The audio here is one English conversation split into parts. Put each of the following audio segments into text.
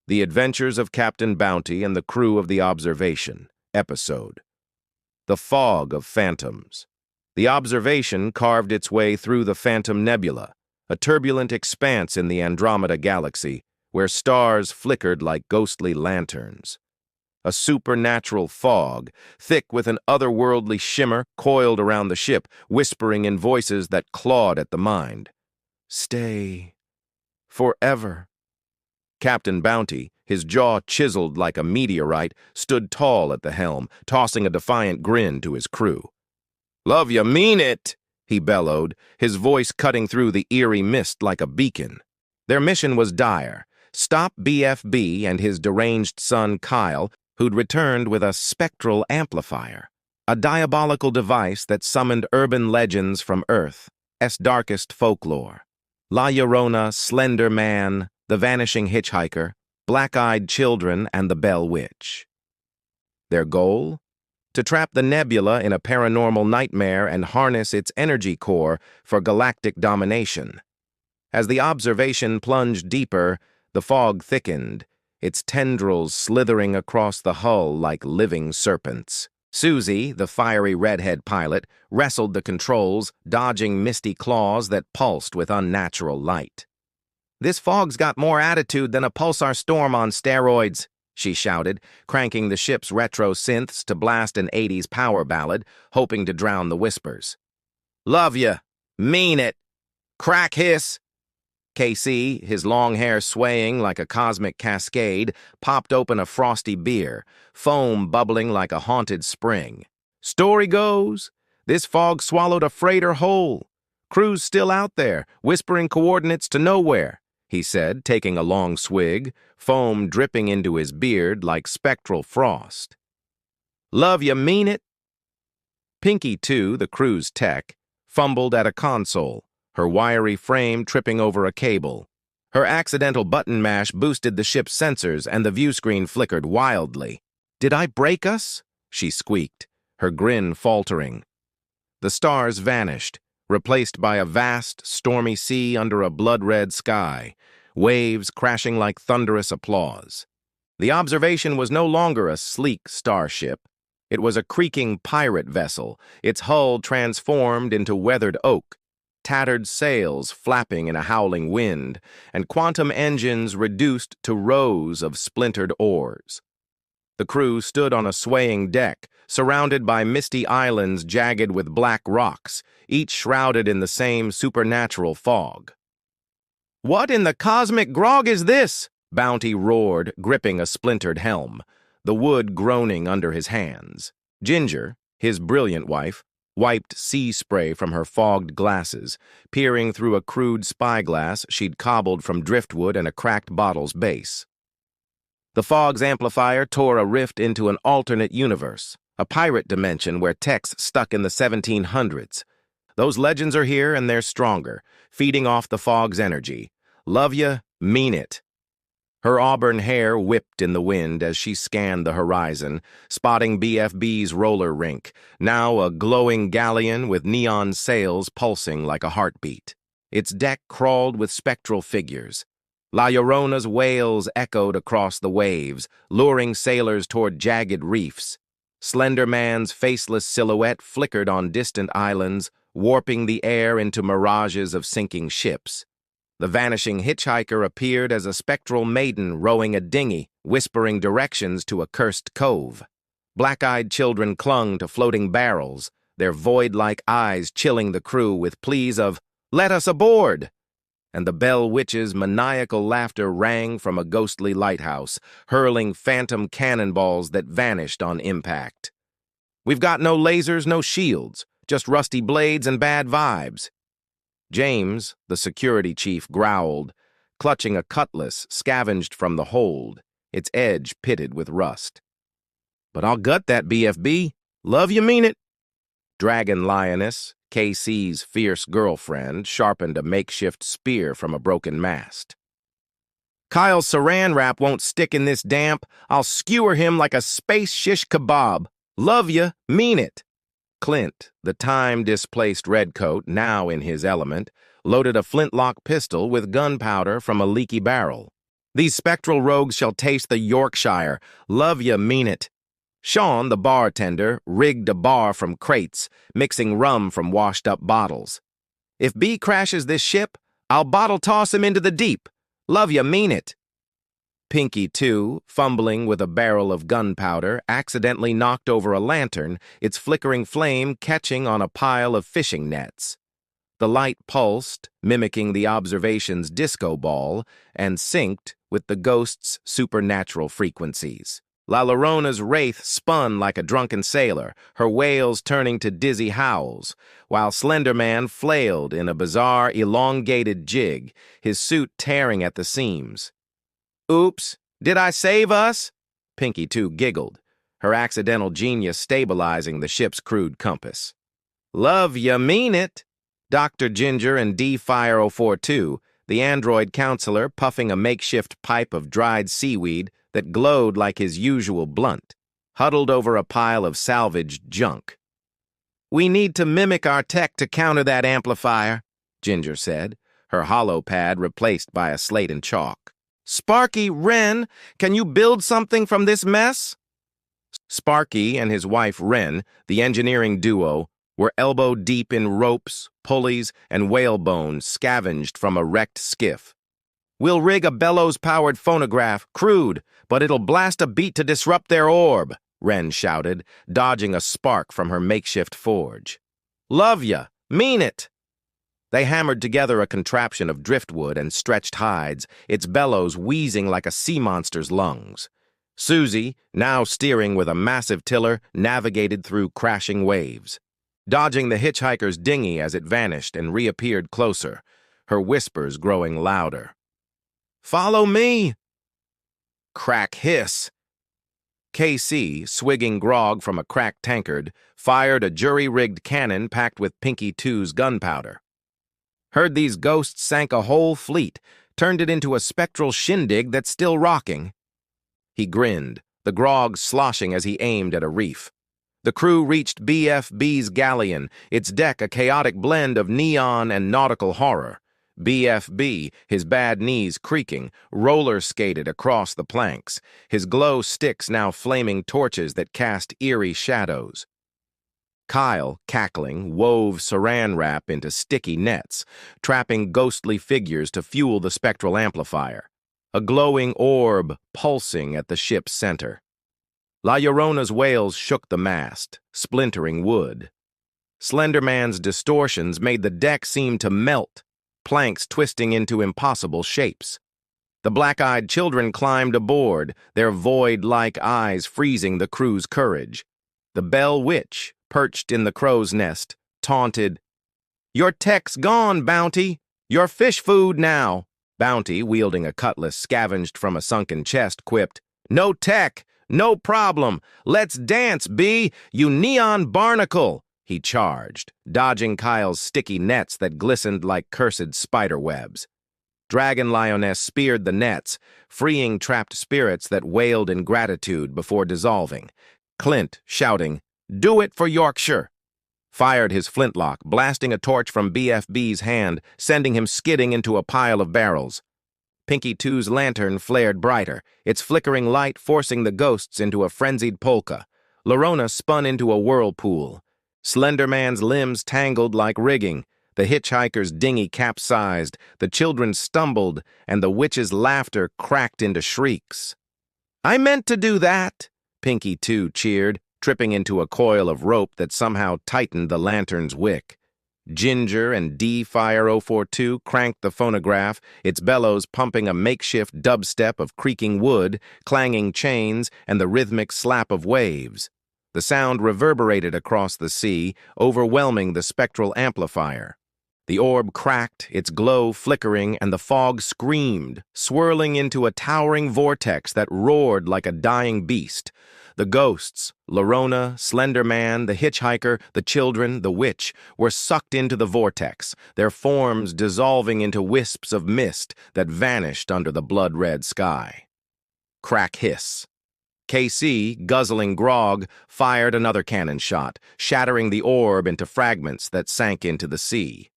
The Adventures of Captain Bounty and the Crew of the Observation, episode. The Fog of Phantoms. The Observation carved its way through the Phantom Nebula, a turbulent expanse in the Andromeda Galaxy, where stars flickered like ghostly lanterns. A supernatural fog, thick with an otherworldly shimmer, coiled around the ship, whispering in voices that clawed at the mind. Stay. Forever. Captain Bounty, his jaw chiseled like a meteorite, stood tall at the helm, tossing a defiant grin to his crew. "Love ya, mean it!" he bellowed, his voice cutting through the eerie mist like a beacon. Their mission was dire. Stop BFB and his deranged son Kyle, who'd returned with a spectral amplifier, a diabolical device that summoned urban legends from Earth's darkest folklore. La Llorona, Slender Man, the Vanishing Hitchhiker, Black-Eyed Children, and the Bell Witch. Their goal? To trap the nebula in a paranormal nightmare and harness its energy core for galactic domination. As the observation plunged deeper, the fog thickened, its tendrils slithering across the hull like living serpents. Susie, the fiery redhead pilot, wrestled the controls, dodging misty claws that pulsed with unnatural light. "This fog's got more attitude than a pulsar storm on steroids," she shouted, cranking the ship's retro synths to blast an 80s power ballad, hoping to drown the whispers. "Love ya. Mean it. Crack hiss." KC, his long hair swaying like a cosmic cascade, popped open a frosty beer, foam bubbling like a haunted spring. "Story goes, this fog swallowed a freighter whole. Crew's still out there, whispering coordinates to nowhere," he said, taking a long swig, foam dripping into his beard like spectral frost. "Love ya, mean it." Pinky, too, the crew's tech, fumbled at a console, her wiry frame tripping over a cable. Her accidental button mash boosted the ship's sensors and the viewscreen flickered wildly. "Did I break us?" she squeaked, her grin faltering. The stars vanished, replaced by a vast, stormy sea under a blood-red sky, waves crashing like thunderous applause. The observation was no longer a sleek starship. It was a creaking pirate vessel, its hull transformed into weathered oak, tattered sails flapping in a howling wind, and quantum engines reduced to rows of splintered oars. The crew stood on a swaying deck, surrounded by misty islands jagged with black rocks, each shrouded in the same supernatural fog. "What in the cosmic grog is this?" Bounty roared, gripping a splintered helm, the wood groaning under his hands. Ginger, his brilliant wife, wiped sea spray from her fogged glasses, peering through a crude spyglass she'd cobbled from driftwood and a cracked bottle's base. The fog's amplifier tore a rift into an alternate universe, a pirate dimension where tech's stuck in the 1700s. Those legends are here and they're stronger, feeding off the fog's energy. Love ya, mean it. Her auburn hair whipped in the wind as she scanned the horizon, spotting BFB's roller rink, now a glowing galleon with neon sails pulsing like a heartbeat. Its deck crawled with spectral figures. La Llorona's wails echoed across the waves, luring sailors toward jagged reefs. Slender Man's faceless silhouette flickered on distant islands, warping the air into mirages of sinking ships. The Vanishing Hitchhiker appeared as a spectral maiden rowing a dinghy, whispering directions to a cursed cove. Black-eyed children clung to floating barrels, their void-like eyes chilling the crew with pleas of, "Let us aboard!" And the Bell Witch's maniacal laughter rang from a ghostly lighthouse, hurling phantom cannonballs that vanished on impact. "We've got no lasers, no shields, just rusty blades and bad vibes." James, the security chief, growled, clutching a cutlass scavenged from the hold, its edge pitted with rust. "But I'll gut that BFB. Love you, mean it." Dragon Lioness, KC's fierce girlfriend, sharpened a makeshift spear from a broken mast. "Kyle's saran wrap won't stick in this damp. I'll skewer him like a space shish kebab. Love ya, mean it." Clint, the time-displaced redcoat, now in his element, loaded a flintlock pistol with gunpowder from a leaky barrel. These spectral rogues shall taste the Yorkshire. Love ya, mean it. Sean, the bartender, rigged a bar from crates, mixing rum from washed-up bottles. If B crashes this ship, I'll bottle toss him into the deep. Love ya, mean it. Pinky, too, fumbling with a barrel of gunpowder, accidentally knocked over a lantern, its flickering flame catching on a pile of fishing nets. The light pulsed, mimicking the observation's disco ball, and synced with the ghost's supernatural frequencies. La Llorona's wraith spun like a drunken sailor, her wails turning to dizzy howls, while Slender Man flailed in a bizarre, elongated jig, his suit tearing at the seams. Oops, did I save us? Pinky, too, giggled, her accidental genius stabilizing the ship's crude compass. Love ya, mean it. Dr. Ginger and D-Fire-042, the android counselor puffing a makeshift pipe of dried seaweed that glowed like his usual blunt, huddled over a pile of salvaged junk. We need to mimic our tech to counter that amplifier, Ginger said, her hollow pad replaced by a slate and chalk. Sparky, Wren, can you build something from this mess? Sparky and his wife Wren, the engineering duo, were elbow-deep in ropes, pulleys, and whalebones scavenged from a wrecked skiff. We'll rig a bellows-powered phonograph, crude, but it'll blast a beat to disrupt their orb, Wren shouted, dodging a spark from her makeshift forge. Love ya, mean it. They hammered together a contraption of driftwood and stretched hides, its bellows wheezing like a sea monster's lungs. Susie, now steering with a massive tiller, navigated through crashing waves, dodging the hitchhiker's dinghy as it vanished and reappeared closer, her whispers growing louder. Follow me! Crack hiss. KC, swigging grog from a cracked tankard, fired a jury-rigged cannon packed with Pinky 2's gunpowder. Heard these ghosts sank a whole fleet, turned it into a spectral shindig that's still rocking. He grinned, the grog sloshing as he aimed at a reef. The crew reached BFB's galleon, its deck a chaotic blend of neon and nautical horror. BFB, his bad knees creaking, roller-skated across the planks, his glow sticks now flaming torches that cast eerie shadows. Kyle, cackling, wove saran wrap into sticky nets, trapping ghostly figures to fuel the spectral amplifier, a glowing orb pulsing at the ship's center. La Llorona's wails shook the mast, splintering wood. Slender Man's distortions made the deck seem to melt, planks twisting into impossible shapes. The black-eyed children climbed aboard, their void-like eyes freezing the crew's courage. The Bell Witch, perched in the crow's nest, taunted, "Your tech's gone, Bounty! You're fish food now!" Bounty, wielding a cutlass scavenged from a sunken chest, quipped, "No tech! No problem! Let's dance, B, you neon barnacle!" He charged, dodging Kyle's sticky nets that glistened like cursed spider webs. Dragon Lioness speared the nets, freeing trapped spirits that wailed in gratitude before dissolving. Clint, shouting, "Do it for Yorkshire!" fired his flintlock, blasting a torch from BFB's hand, sending him skidding into a pile of barrels. Pinky 2's lantern flared brighter, its flickering light forcing the ghosts into a frenzied polka. Llorona spun into a whirlpool. Slender Man's limbs tangled like rigging. The hitchhiker's dinghy capsized, the children stumbled, and the witch's laughter cracked into shrieks. "I meant to do that," Pinky 2 cheered, tripping into a coil of rope that somehow tightened the lantern's wick. Ginger and D-Fire-042 cranked the phonograph, its bellows pumping a makeshift dubstep of creaking wood, clanging chains, and the rhythmic slap of waves. The sound reverberated across the sea, overwhelming the spectral amplifier. The orb cracked, its glow flickering, and the fog screamed, swirling into a towering vortex that roared like a dying beast. The ghosts, Llorona, Slender Man, the hitchhiker, the children, the witch, were sucked into the vortex, their forms dissolving into wisps of mist that vanished under the blood-red sky. Crack hiss. KC, guzzling grog, fired another cannon shot, shattering the orb into fragments that sank into the sea.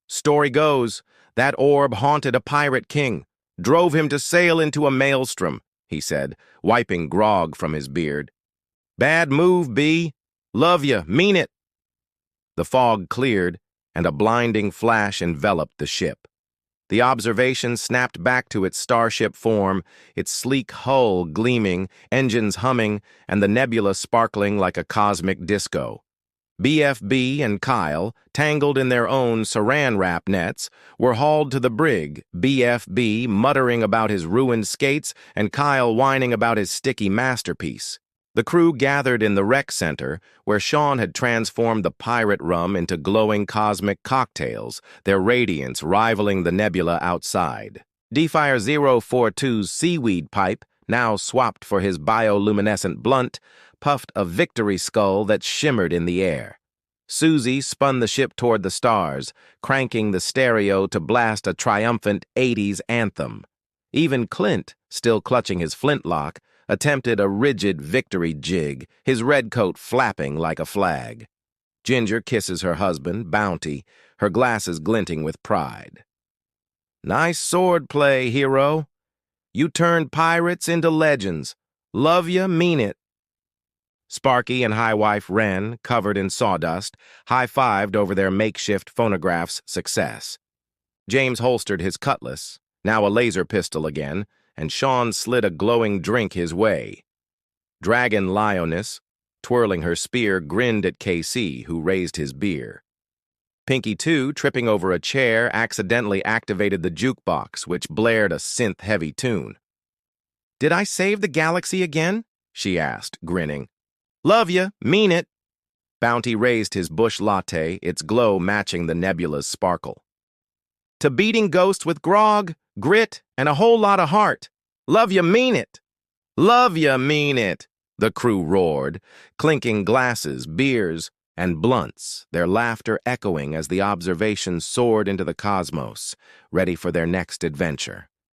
Story goes, that orb haunted a pirate king, Drove him to sail into a maelstrom, he said, wiping grog from his beard. Bad move, B. Love ya, mean it. The fog cleared, and a blinding flash enveloped the ship. The observation snapped back to its starship form, its sleek hull gleaming, engines humming, and the nebula sparkling like a cosmic disco. BFB and Kyle, tangled in their own saran wrap nets, were hauled to the brig, BFB muttering about his ruined skates and Kyle whining about his sticky masterpiece. The crew gathered in the rec center, where Sean had transformed the pirate rum into glowing cosmic cocktails, their radiance rivaling the nebula outside. D-Fire 042's seaweed pipe, now swapped for his bioluminescent blunt, puffed a victory skull that shimmered in the air. Susie spun the ship toward the stars, cranking the stereo to blast a triumphant 80s anthem. Even Clint, still clutching his flintlock, attempted a rigid victory jig, his red coat flapping like a flag. Ginger kisses her husband, Bounty, her glasses glinting with pride. Nice sword play, hero. You turned pirates into legends. Love ya, mean it. Sparky and Highwife Wren, covered in sawdust, high-fived over their makeshift phonograph's success. James holstered his cutlass, now a laser pistol again, and Sean slid a glowing drink his way. Dragon Lioness, twirling her spear, grinned at KC, who raised his beer. Pinky, too, tripping over a chair, accidentally activated the jukebox, which blared a synth-heavy tune. Did I save the galaxy again? She asked, grinning. Love ya, mean it. Bounty raised his bush latte, its glow matching the nebula's sparkle. To beating ghosts with grog, grit, and a whole lot of heart. Love ya, mean it. Love ya, mean it, the crew roared, clinking glasses, beers, and blunts, their laughter echoing as the observation soared into the cosmos, ready for their next adventure.